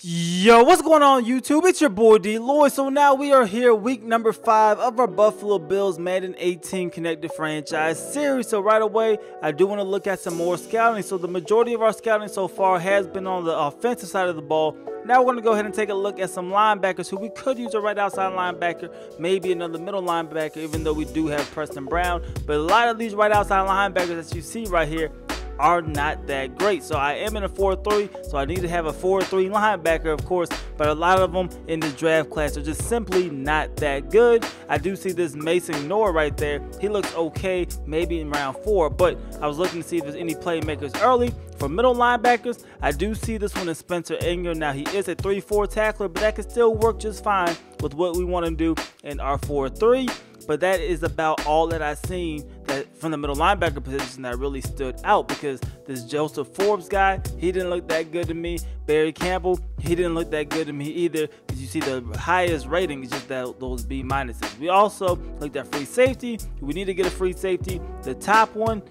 Yo, what's going on YouTube? It's your boy DLloyd. So now we are here, week number 5 of our Buffalo Bills Madden 18 Connected Franchise series. So right away, I do want to look at some more scouting. So the majority of our scouting so far has been on the offensive side of the ball. Now we're going to go ahead and take a look at some linebackers who we could use a right outside linebacker, maybe another middle linebacker, even though we do have Preston Brown. But a lot of these right outside linebackers that you see right here are not that great. So I am in a 4-3, so I need to have a 4-3 linebacker, of course, but a lot of them in this draft class are just simply not that good. I do see this Mason Noor right there. He looks okay, maybe in round 4, but I was looking to see if there's any playmakers early. For middle linebackers, I do see this one in Spencer Ingram. Now, he is a 3-4 tackler, but that can still work just fine with what we want to do in our 4-3. But that is about all that I've seen that from the middle linebacker position that really stood out, because this Joseph Forbes guy, he didn't look that good to me. Barry Campbell, he didn't look that good to me either, because you see the highest rating is just those B minuses. We also looked at free safety. We need to get a free safety. The top one,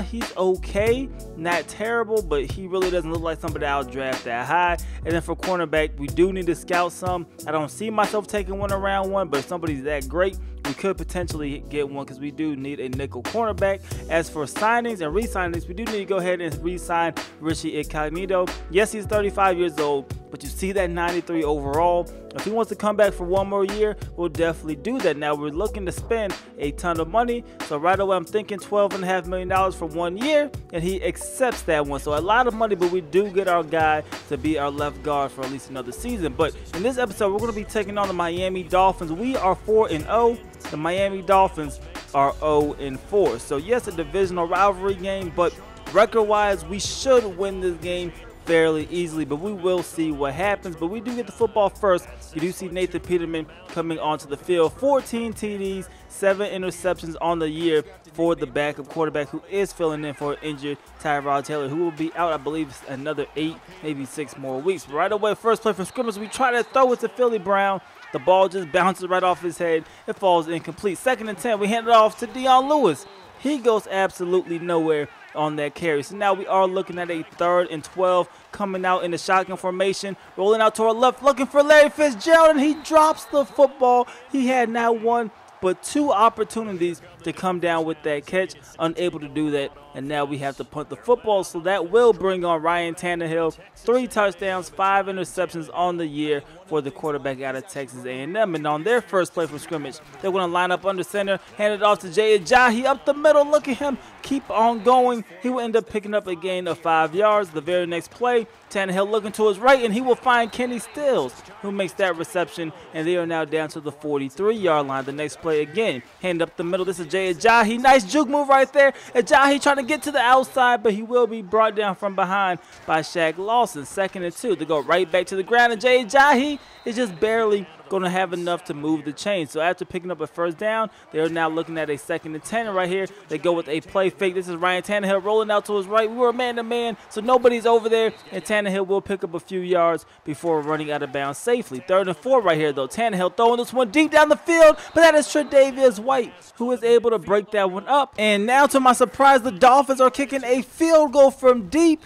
he's okay, not terrible, but he really doesn't look like somebody I'll draft that high. And then for cornerback, we do need to scout some. I don't see myself taking one around 1, but if somebody's that great, we could potentially get one, because we do need a nickel cornerback. As for signings and re-signings, we do need to go ahead and re-sign Richie Incognito. Yes, he's 35 years old, but you see that 93 overall. If he wants to come back for one more year, we'll definitely do that. Now, we're looking to spend a ton of money, so right away I'm thinking $12.5 million for 1 year, and he accepts that one. So a lot of money, but we do get our guy to be our left guard for at least another season. But in this episode, we're going to be taking on the Miami Dolphins. We are 4-0. The Miami Dolphins are 0-4. So yes, a divisional rivalry game, but record-wise, we should win this game fairly easily, but we will see what happens. But we do get the football first. You do see Nathan Peterman coming onto the field. 14 TDs, 7 interceptions on the year for the backup quarterback, who is filling in for injured Tyrod Taylor, who will be out, I believe, another 8, maybe 6 more weeks. But right away, first play from scrimmage, we try to throw it to Philly Brown. The ball just bounces right off his head. It falls incomplete. 2nd and 10. We hand it off to Dion Lewis. He goes absolutely nowhere on that carry. So now we are looking at a 3rd and 12, coming out in the shotgun formation, rolling out to our left, looking for Larry Fitzgerald, and he drops the football. He had not 1 but 2 opportunities to come down with that catch, unable to do that, and now we have to punt the football. So that will bring on Ryan Tannehill. 3 touchdowns, 5 interceptions on the year for the quarterback out of Texas A&M. And on their first play from scrimmage, they're going to line up under center, hand it off to Jay Ajayi up the middle. Look at him keep on going. He will end up picking up a gain of 5 yards. The very next play, Tannehill looking to his right, and he will find Kenny Stills, who makes that reception, and they are now down to the 43-yard line. The next play again, hand up the middle. This is Jay Ajayi. Nice juke move right there. Ajayi trying to get to the outside, but he will be brought down from behind by Shaq Lawson. 2nd and 2. They go right back to the ground, and Jay Ajayi is just barely going to have enough to move the chain. So after picking up a first down, they are now looking at a 2nd and 10. And right here, they go with a play fake. This is Ryan Tannehill rolling out to his right. We were man-to-man, so nobody's over there, and Tannehill will pick up a few yards before running out of bounds safely. 3rd and 4 right here, though. Tannehill throwing this one deep down the field, but that is Tre'Davious White, who is able to break that one up. And now, to my surprise, the Dolphins are kicking a field goal from deep,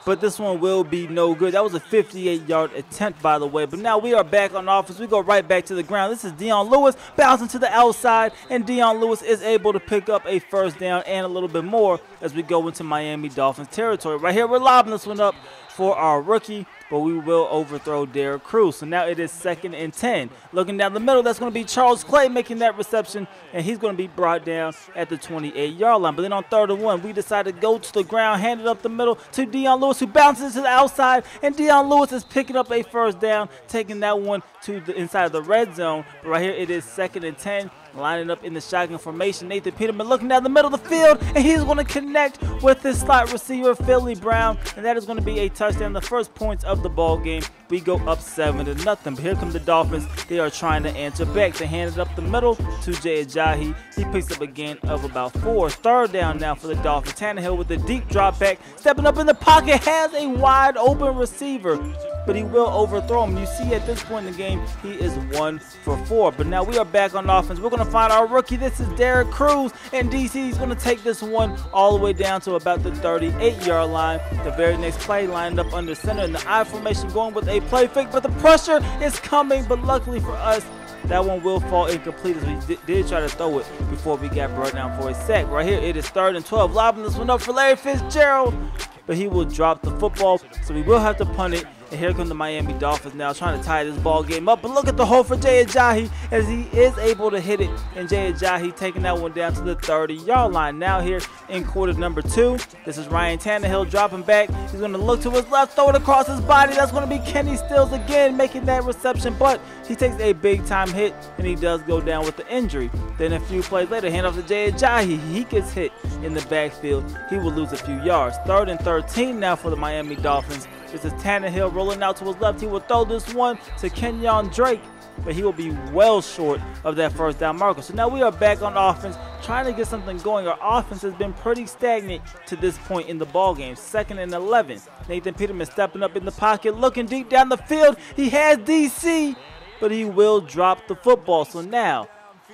but this one will be no good. That was a 58-yard attempt, by the way. But now we are back on offense. We go right back to the ground. This is Dion Lewis bouncing to the outside, and Dion Lewis is able to pick up a first down and a little bit more as we go into Miami Dolphins territory. Right here, we're lobbing this one up for our rookie, but we will overthrow Derek Cruz. So now it is 2nd and 10. Looking down the middle, that's going to be Charles Clay making that reception, and he's going to be brought down at the 28-yard line. But then on 3rd and 1, we decide to go to the ground, hand it up the middle to Dion Lewis, who bounces to the outside, and Dion Lewis is picking up a first down, taking that one to the inside of the red zone. But right here, it is 2nd and 10. Lining up in the shotgun formation, Nathan Peterman looking down the middle of the field, and he's going to connect with his slot receiver, Philly Brown, and that is going to be a touchdown. The first points of the ball game. We go up 7-0. But here come the Dolphins. They are trying to answer back. They hand it up the middle to Jay Ajayi. He picks up a gain of about 4. 3rd down now for the Dolphins. Tannehill with a deep drop back, stepping up in the pocket, has a wide open receiver. but he will overthrow him. You see at this point in the game, he is 1 for 4. But now we are back on offense. We're going to find our rookie. This is Derek Cruz, and DC is going to take this one all the way down to about the 38-yard line. The very next play lined up under center in the I formation, going with a play fake, but the pressure is coming. But luckily for us, that one will fall incomplete as we did try to throw it before we got brought down for a sack. Right here, it is 3rd and 12. Lobbing this one up for Larry Fitzgerald, but he will drop the football, so we will have to punt it. And here come the Miami Dolphins now trying to tie this ball game up. But look at the hole for Jay Ajayi as he is able to hit it. And Jay Ajayi taking that one down to the 30-yard line. Now here in quarter number 2, this is Ryan Tannehill dropping back. He's going to look to his left, throw it across his body. That's going to be Kenny Stills again making that reception. But he takes a big-time hit, and he does go down with the injury. Then a few plays later, hand off to Jay Ajayi. He gets hit in the backfield. He will lose a few yards. 3rd and 13 now for the Miami Dolphins. This is Tannehill rolling out to his left. He will throw this one to Kenyon Drake, but he will be well short of that first down marker. So now we are back on offense, trying to get something going. Our offense has been pretty stagnant to this point in the ball game. 2nd and 11. Nathan Peterman stepping up in the pocket, looking deep down the field. He has DC, but he will drop the football. So now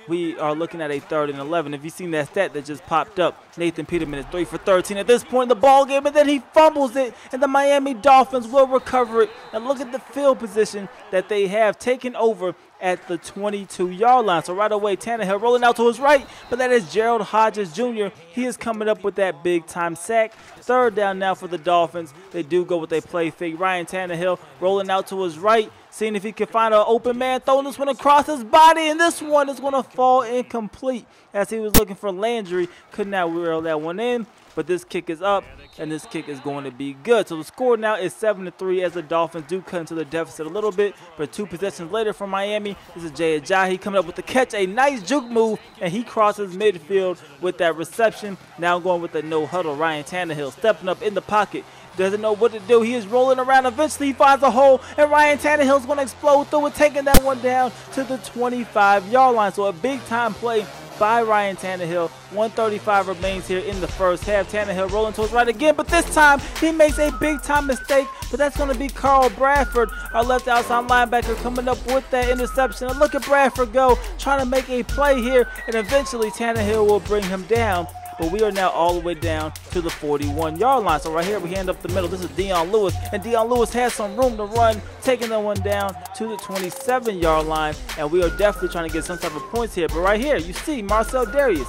we are looking at a 3rd and 11. If you've seen that stat that just popped up, Nathan Peterman is 3 for 13 at this point in the ball game, and then he fumbles it, and the Miami Dolphins will recover it. And look at the field position that they have taken over at the 22-yard line. So right away, Tannehill rolling out to his right, but that is Gerald Hodges Jr. He is coming up with that big-time sack. 3rd down now for the Dolphins. They do go with a play fake. Ryan Tannehill rolling out to his right, seeing if he can find an open man, throwing this one across his body, and this one is going to fall incomplete as he was looking for Landry. Could not reel that one in, but this kick is up, and this kick is going to be good. So the score now is 7-3 as the Dolphins do cut into the deficit a little bit, but 2 possessions later from Miami, this is Jay Ajayi coming up with the catch, a nice juke move, and he crosses midfield with that reception. Now going with the no huddle. Ryan Tannehill stepping up in the pocket. Doesn't know what to do. He is rolling around. Eventually, he finds a hole, and Ryan Tannehill is going to explode through it, taking that one down to the 25-yard line. So a big-time play by Ryan Tannehill. 1:35 remains here in the first half. Tannehill rolling to his right again, but this time he makes a big-time mistake, but that's going to be Carl Bradford, our left outside linebacker, coming up with that interception. And look at Bradford go, trying to make a play here, and eventually Tannehill will bring him down. But we are now all the way down to the 41-yard line. So right here, we hand up the middle. This is Dion Lewis, and Dion Lewis has some room to run, taking that one down to the 27-yard line. And we are definitely trying to get some type of points here. But right here, you see Marcel Darius.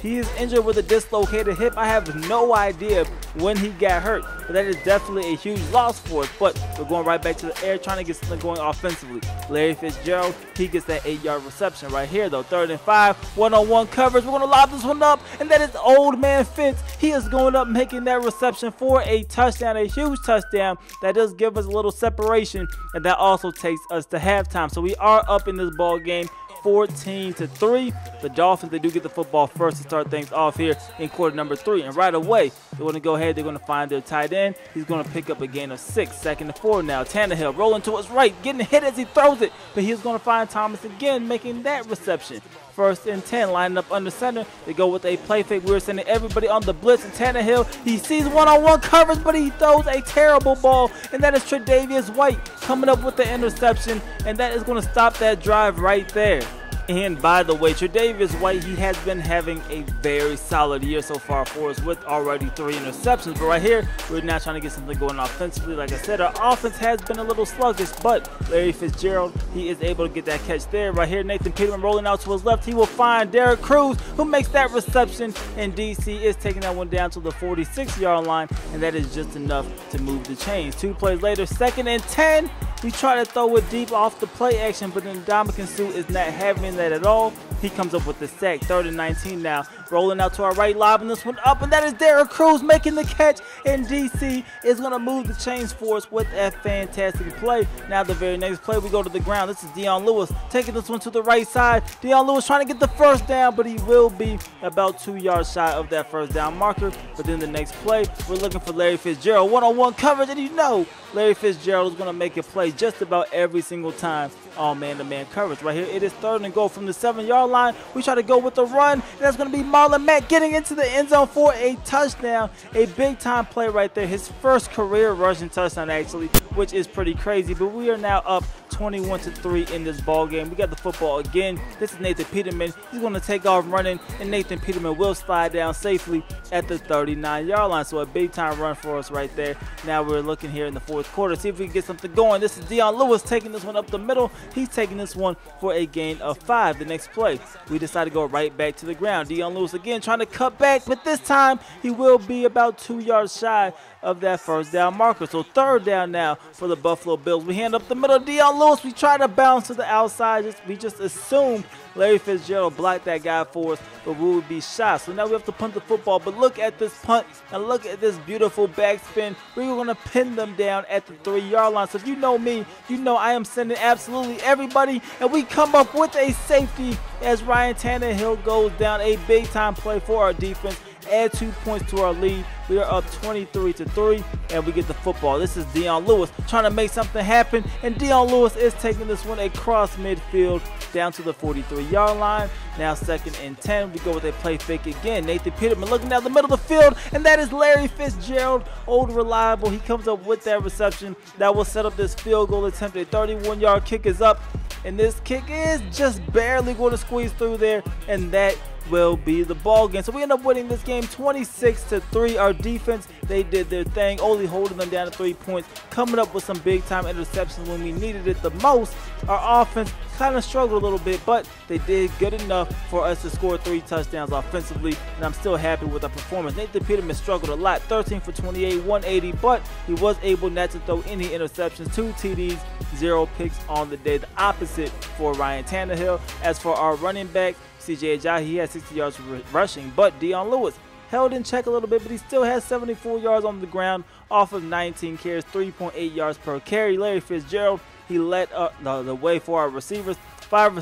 He is injured with a dislocated hip. I have no idea when he got hurt, but that is definitely a huge loss for us. But we're going right back to the air, trying to get something going offensively. Larry Fitzgerald, he gets that 8-yard reception right here, though. 3rd and 5, one-on-one coverage. We're going to lob this one up, and that is old man Fitz. He is going up, making that reception for a touchdown, a huge touchdown. That does give us a little separation, and that also takes us to halftime. So we are up in this ball game, 14-3. The Dolphins, they do get the football first to start things off here in quarter number 3. And right away, they want to go ahead. They're going to find their tight end. He's going to pick up a gain of 6. 2nd and 4 now. Tannehill rolling to his right, getting hit as he throws it. But he's going to find Thomas again, making that reception. 1st and 10, lining up under center. They go with a play fake. We're sending everybody on the blitz. And Tannehill, he sees one-on-one coverage, but he throws a terrible ball. And that is Tre'Davious White coming up with the interception. And that is going to stop that drive right there. And by the way, Tre'Davious White, he has been having a very solid year so far for us with already 3 interceptions. But right here, we're now trying to get something going offensively. Like I said, our offense has been a little sluggish, but Larry Fitzgerald, he is able to get that catch there. Right here, Nathan Peterman rolling out to his left. He will find Derek Cruz, who makes that reception, and DC is taking that one down to the 46-yard line, and that is just enough to move the chains. 2 plays later, 2nd and 10. We try to throw it deep off the play action, but then Ndamukong Suh is not having that at all. He comes up with the sack. 3rd and 19 now. Rolling out to our right, lobbing this one up, and that is Derek Cruz making the catch, and DC is going to move the chains for us with a fantastic play. Now the very next play, we go to the ground. This is Dion Lewis taking this one to the right side. Dion Lewis trying to get the first down, but he will be about 2 yards shy of that first down marker. But then the next play, we're looking for Larry Fitzgerald. One-on-one coverage, and you know Larry Fitzgerald is going to make a play just about every single time on man-to-man coverage. Right here, it is 3rd and goal from the 7-yard line. We try to go with the run, and that's going to be Marlon Mack getting into the end zone for a touchdown. A big-time play right there. His first career rushing touchdown, actually. which is pretty crazy. But we are now up 21-3 in this ball game. We got the football again. This is Nathan Peterman. He's going to take off running, and Nathan Peterman will slide down safely at the 39-yard line. So a big time run for us right there. Now we're looking here in the fourth quarter, see if we can get something going. This is Dion Lewis taking this one up the middle. He's taking this one for a gain of 5. The next play, we decide to go right back to the ground. Dion Lewis again trying to cut back, but this time he will be about 2 yards shy of that first down marker. So third down now for the Buffalo Bills. We hand up the middle. Dion Lewis, we try to bounce to the outside. We just assume Larry Fitzgerald blocked that guy for us, but we would be shot. So now we have to punt the football. But look at this punt and look at this beautiful backspin. We're going to pin them down at the 3-yard line. So if you know me, you know I am sending absolutely everybody. And we come up with a safety as Ryan Tannehill goes down. A big time play for our defense. Add 2 points to our lead. We are up 23-3, and we get the football. This is Dion Lewis trying to make something happen, and Dion Lewis is taking this one across midfield down to the 43-yard line. Now 2nd and 10. We go with a play fake again. Nathan Peterman looking down the middle of the field, and that is Larry Fitzgerald, old reliable. He comes up with that reception that will set up this field goal attempt. A 31-yard kick is up, and this kick is just barely going to squeeze through there, and that will be the ball game. So we end up winning this game 26-3. Our defense, they did their thing, only holding them down to 3 points, coming up with some big time interceptions when we needed it the most. Our offense kind of struggled a little bit, but they did good enough for us to score 3 touchdowns offensively, and I'm still happy with our performance. Nathan Peterman struggled a lot, 13 for 28, 180, but he was able not to throw any interceptions, 2 TDs, 0 picks on the day, the opposite for Ryan Tannehill. As for our running back, CJ Ajayi, he had 60 yards rushing, but Dion Lewis held in check a little bit, but he still has 74 yards on the ground off of 19 carries, 3.8 yards per carry. Larry Fitzgerald, he led the way for our receivers. 5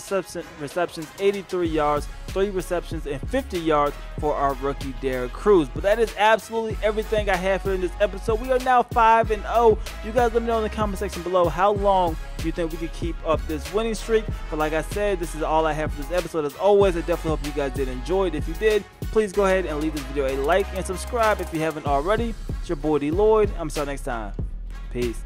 receptions, 83 yards, 3 receptions, and 50 yards for our rookie Derek Cruz. But that is absolutely everything I have here in this episode. We are now 5-0. You guys let me know in the comment section below how long you think we could keep up this winning streak. But like I said, this is all I have for this episode. As always, I definitely hope you guys did enjoy it. If you did, please go ahead and leave this video a like and subscribe if you haven't already. It's your boy D Lloyd. I'm see you next time. Peace.